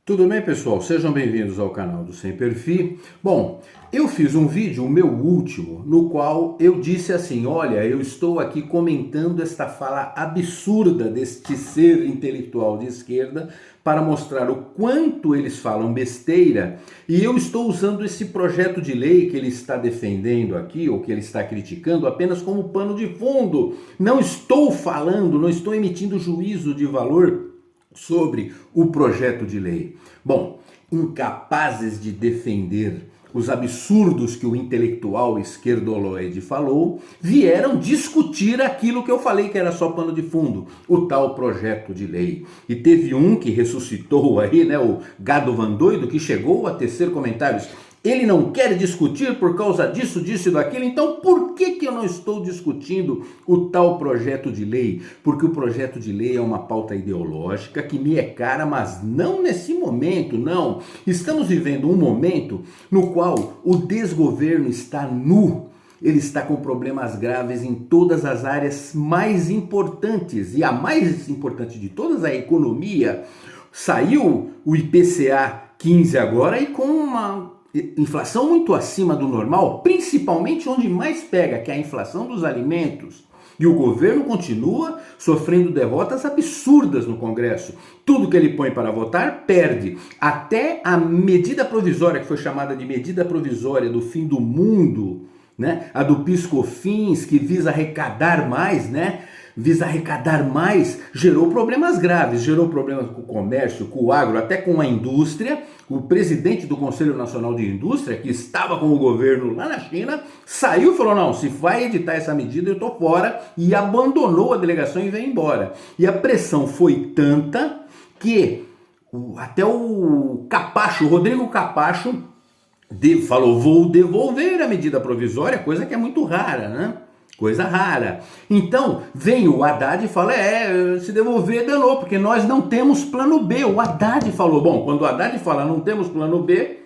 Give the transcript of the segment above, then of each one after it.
Tudo bem, pessoal? Sejam bem-vindos ao canal do Sem Perfil. Bom, eu fiz um vídeo, o meu último, no qual eu disse assim: olha, eu estou aqui comentando esta fala absurda deste ser intelectual de esquerda para mostrar o quanto eles falam besteira, e eu estou usando esse projeto de lei que ele está defendendo aqui, ou que ele está criticando, apenas como pano de fundo. Não estou falando, não estou emitindo juízo de valor sobre o projeto de lei. Bom, incapazes de defender os absurdos que o intelectual esquerdoloide falou, vieram discutir aquilo que eu falei que era só pano de fundo, o tal projeto de lei. E teve um que ressuscitou aí, né, o Gado Van Doido, que chegou a tecer comentários. Ele não quer discutir por causa disso, disso e daquilo, então por que eu não estou discutindo o tal projeto de lei? Porque o projeto de lei é uma pauta ideológica que me é cara, mas não nesse momento, não. Estamos vivendo um momento no qual o desgoverno está nu. Ele está com problemas graves em todas as áreas mais importantes, e a mais importante de todas, a economia. Saiu o IPCA 15 agora e com uma inflação muito acima do normal, principalmente onde mais pega, que é a inflação dos alimentos. E o governo continua sofrendo derrotas absurdas no Congresso. Tudo que ele põe para votar, perde. Até a medida provisória, que foi chamada de medida provisória do fim do mundo, né? A do PIS/COFINS, que visa arrecadar mais, né? Gerou problemas graves, gerou problemas com o comércio, com o agro, até com a indústria. O presidente do Conselho Nacional de Indústria, que estava com o governo lá na China, saiu e falou: não, se vai editar essa medida eu tô fora, e abandonou a delegação e veio embora. E a pressão foi tanta que até o Capacho, o Rodrigo Capacho, falou: vou devolver a medida provisória, coisa que é muito rara, né? Coisa rara. Então, vem o Haddad e fala: se devolver danou, porque nós não temos plano B. O Haddad falou. Bom, quando o Haddad fala não temos plano B,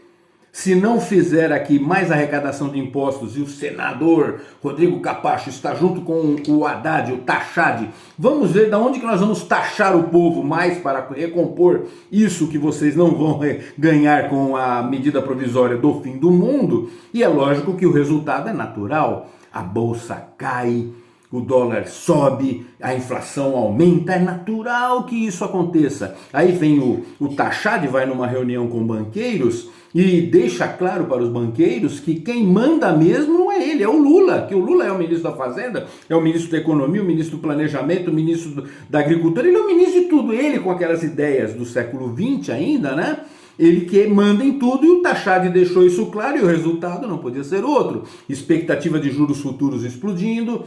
se não fizer aqui mais arrecadação de impostos, e o senador Rodrigo Capacho está junto com o Haddad, o Taxade, vamos ver de onde que nós vamos taxar o povo mais para recompor isso que vocês não vão ganhar com a medida provisória do fim do mundo. E é lógico que o resultado é natural. A bolsa cai, o dólar sobe, a inflação aumenta, é natural que isso aconteça. Aí vem o Taxade, vai numa reunião com banqueiros e deixa claro para os banqueiros que quem manda mesmo não é ele, é o Lula, que o Lula é o ministro da Fazenda, é o ministro da Economia, o ministro do Planejamento, o ministro da Agricultura, ele é o ministro de tudo, ele com aquelas ideias do século XX ainda, né? Ele que manda em tudo, e o Taxade deixou isso claro, e o resultado não podia ser outro. Expectativa de juros futuros explodindo,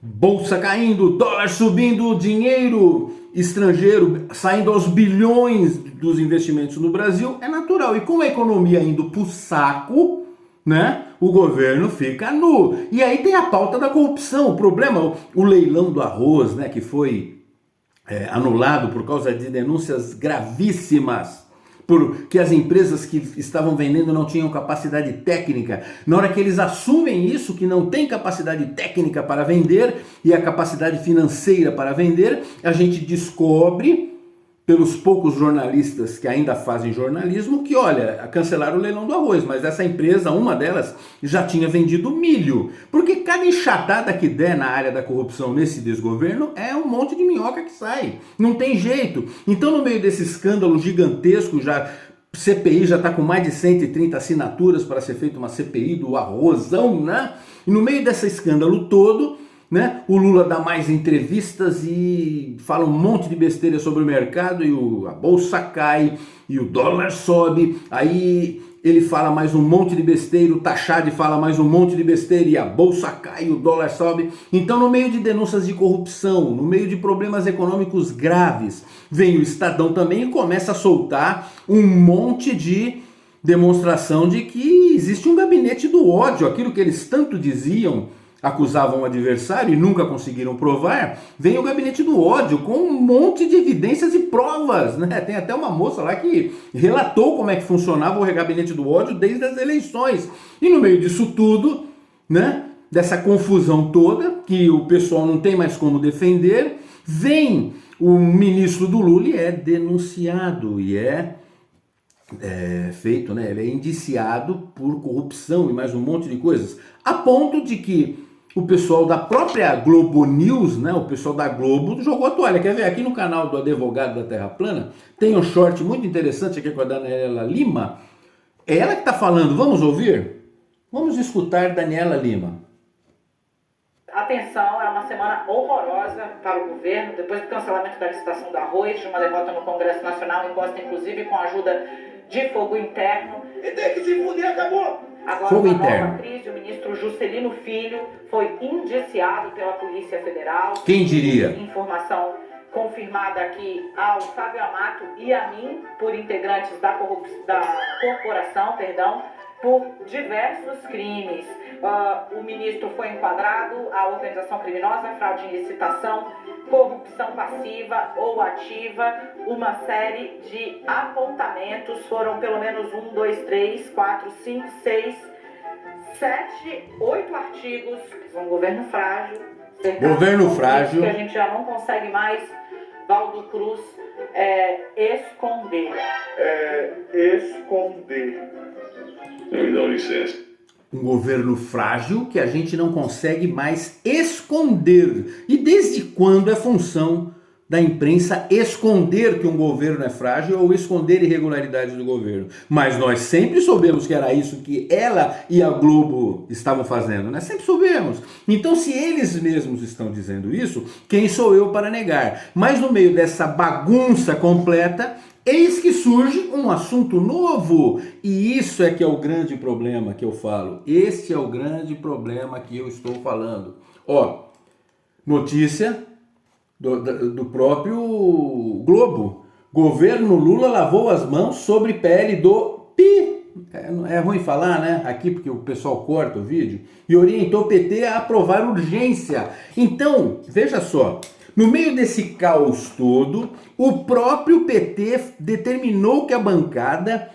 bolsa caindo, dólar subindo, dinheiro estrangeiro saindo aos bilhões dos investimentos no Brasil, é natural. E com a economia indo pro saco, né, o governo fica nu. E aí tem a pauta da corrupção. O problema, o leilão do arroz, né, que foi anulado por causa de denúncias gravíssimas, porque as empresas que estavam vendendo não tinham capacidade técnica. Na hora que eles assumem isso, que não tem capacidade técnica para vender e a capacidade financeira para vender, a gente descobre, pelos poucos jornalistas que ainda fazem jornalismo, que olha, cancelaram o leilão do arroz, mas essa empresa, uma delas, já tinha vendido milho. Porque cada enxadada que der na área da corrupção nesse desgoverno é um monte de minhoca que sai. Não tem jeito. Então, no meio desse escândalo gigantesco, CPI já está com mais de 130 assinaturas para ser feita uma CPI do arrozão, né? E no meio desse escândalo todo, né, o Lula dá mais entrevistas e fala um monte de besteira sobre o mercado, e a bolsa cai e o dólar sobe. Aí ele fala mais um monte de besteira, o Taxade fala mais um monte de besteira e a bolsa cai e o dólar sobe. Então, no meio de denúncias de corrupção, no meio de problemas econômicos graves, vem o Estadão também e começa a soltar um monte de demonstração de que existe um gabinete do ódio, aquilo que eles tanto diziam, acusavam o adversário e nunca conseguiram provar. Vem o gabinete do ódio com um monte de evidências e provas, né? Tem até uma moça lá que relatou como é que funcionava o gabinete do ódio desde as eleições. E no meio disso tudo, né, dessa confusão toda, que o pessoal não tem mais como defender, vem o ministro do Lula e é denunciado, e é feito, né? Ele é indiciado por corrupção e mais um monte de coisas, a ponto de que o pessoal da própria Globo News, né, o pessoal da Globo, jogou a toalha. Quer ver? Aqui no canal do Advogado da Terra Plana, tem um short muito interessante aqui com a Daniela Lima. É ela que está falando, vamos ouvir? Vamos escutar Daniela Lima. Atenção, é uma semana horrorosa para o governo, depois do cancelamento da licitação do arroz, de uma derrota no Congresso Nacional, imposta inclusive com a ajuda de fogo interno. E tem que se fuder, acabou! Agora, fogo uma interno. nova crise, o ministro Juscelino Filho foi indiciado pela Polícia Federal. Quem diria? Informação confirmada aqui ao Fábio Amato e a mim, por integrantes da corporação, por diversos crimes. O ministro foi enquadrado à organização criminosa, fraude em licitação, corrupção passiva ou ativa, uma série de apontamentos, foram pelo menos 1, 2, 3, 4, 5, 6, 7, 8 artigos, um governo frágil. Governo frágil. Que a gente já não consegue mais, Valdo Cruz, esconder. Esconder. Me dá licença. Um governo frágil que a gente não consegue mais esconder. E desde quando é função da imprensa esconder que um governo é frágil ou esconder irregularidades do governo? Mas nós sempre soubemos que era isso que ela e a Globo estavam fazendo, né? Sempre soubemos. Então, se eles mesmos estão dizendo isso, quem sou eu para negar? Mas no meio dessa bagunça completa, eis que surge um assunto novo, e isso é que é o grande problema que eu falo. Este é o grande problema que eu estou falando. Ó, notícia do próprio Globo. Governo Lula lavou as mãos sobre PL do PI. É ruim falar, né? Aqui porque o pessoal corta o vídeo. E orientou o PT a aprovar urgência. Então, veja só. No meio desse caos todo, o próprio PT determinou que a bancada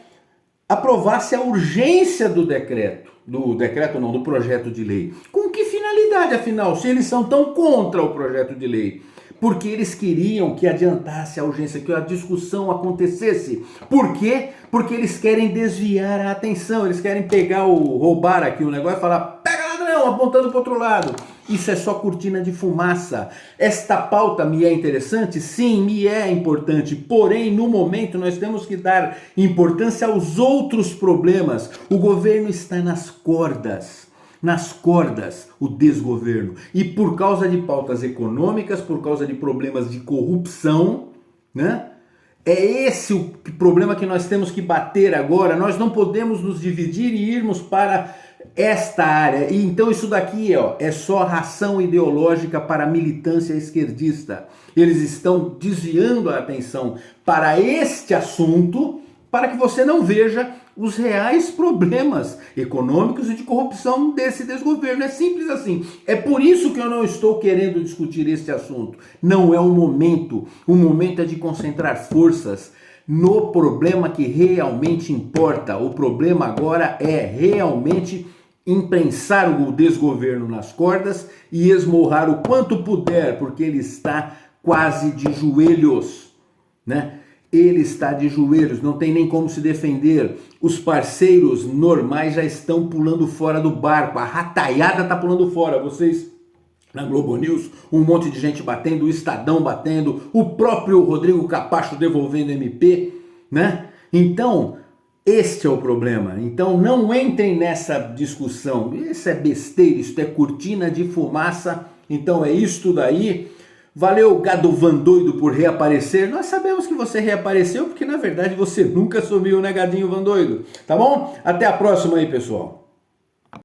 aprovasse a urgência do decreto. Do projeto de lei. Com que finalidade, afinal, se eles são tão contra o projeto de lei? Porque eles queriam que adiantasse a urgência, que a discussão acontecesse. Por quê? Porque eles querem desviar a atenção, eles querem roubar aqui o negócio e falar, pega ladrão, apontando para o outro lado. Isso é só cortina de fumaça. Esta pauta me é interessante? Sim, me é importante. Porém, no momento, nós temos que dar importância aos outros problemas. O governo está nas cordas, o desgoverno. E por causa de pautas econômicas, por causa de problemas de corrupção, né? É esse o problema que nós temos que bater agora. Nós não podemos nos dividir e irmos para esta área. E então isso daqui é só ração ideológica para a militância esquerdista. Eles estão desviando a atenção para este assunto para que você não veja os reais problemas econômicos e de corrupção desse desgoverno. É simples assim. É por isso que eu não estou querendo discutir este assunto. Não é o momento. O momento é de concentrar forças no problema que realmente importa. O problema agora é realmente imprensar o desgoverno nas cordas e esmurrar o quanto puder, porque ele está quase de joelhos, né? Ele está de joelhos, não tem nem como se defender. Os parceiros normais já estão pulando fora do barco, a rataiada está pulando fora. Vocês na Globo News, um monte de gente batendo, o Estadão batendo, o próprio Rodrigo Capacho devolvendo MP, né? Então, este é o problema. Então não entrem nessa discussão. Isso é besteira, isso é cortina de fumaça. Então é isto daí. Valeu, gado Vandoido, por reaparecer. Nós sabemos que você reapareceu porque na verdade você nunca sumiu, né, gadinho Vandoido? Tá bom? Até a próxima aí, pessoal.